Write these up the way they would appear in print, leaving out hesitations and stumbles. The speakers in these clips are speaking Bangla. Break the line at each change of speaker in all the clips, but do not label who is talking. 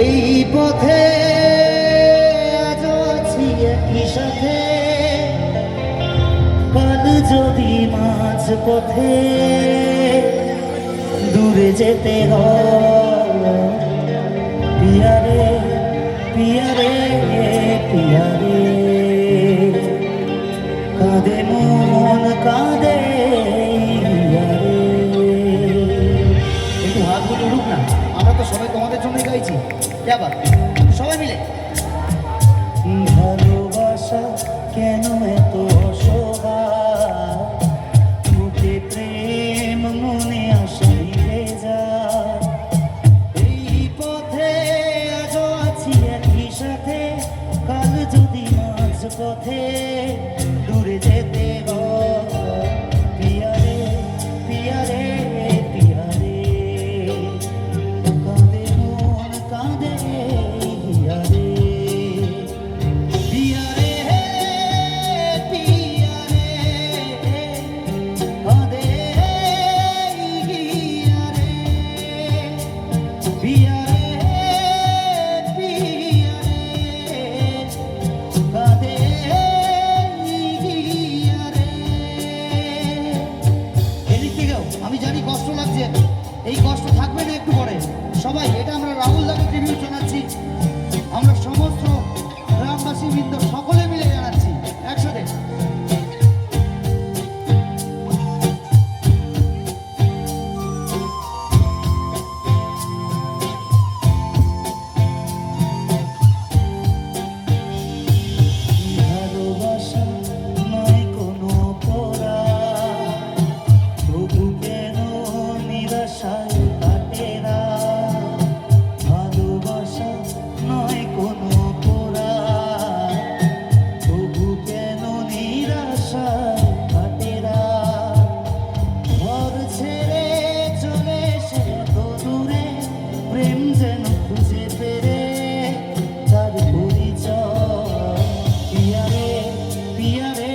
এই পথে আজও আছি একই সাথে, কাল যদি মাঝ পথে দূরে যেতে হয়, পিয়ারে পিয়ারে পিয়ারে, কাঁদে মন কাঁদে পিয়ারে। একটু হাতগুলো উঠুক না, আমরা তো সবাই তোমাদের জন্যই গাইছি। আবার সবাই মিলে। ভালোবাসা কেন এত অসহায়, বুকে প্রেম মনে আসা মিলে যায়। এই পথে আজও আছি একই সাথে, কাল যদি মাঝ পথে দূরে যেতে হয়, পিয়ারে পিয়ারে পিয়ারে, কাঁদে মন কাঁদে পিয়ারে পিয়ারে পিয়ারে, কাঁদে পিয়ারে পিয়ারে পিয়ারে, কাঁদে পিয়ারে। এদিক থেকেও আমি জানি কষ্ট লাগছে, এই কষ্ট থাকবে না একটু পরে। সবাই এটা আমরা রাহুল দাকে ট্রিবিউট জানাচ্ছি, আমরা সমস্ত গ্রামবাসী বৃন্দ সকলে মিলে জানাচ্ছি একসাথে। ভালোবাসা নয় কোনো অপরাধ, তবু কেন নিরাশায় কাটে না। ভালোবাসা নয় কোনো অপরাধ, তবু কেন নিরাশায় কাটে না। ঘর ছেড়ে চলে এসে তো দূরে, প্রেম যেন খুঁজে পেরে তার পরিচয়, পিয়ারে পিয়ারে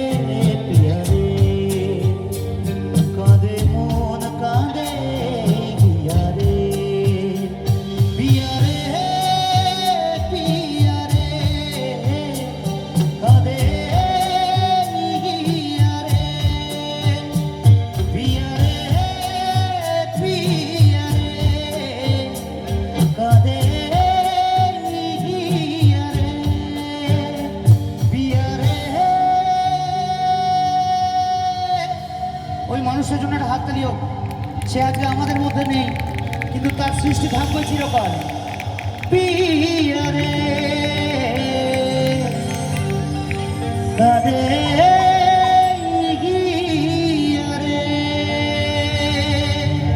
পিয়ারে, কাঁদে মন কাঁদে পিয়ারে পিয়ারে পিয়ারে, কাঁদে পিয়ারে পিয়ারে পিয়ারে, কাঁদে পিয়ারে পিয়ারে। ওই মানুষের জন্য একটা হাততালি হোক। সে আজকে আমাদের মধ্যে নেই, কিন্তু তার সৃষ্টি থাকবে চিরকাল। পিয়ারে কাঁদে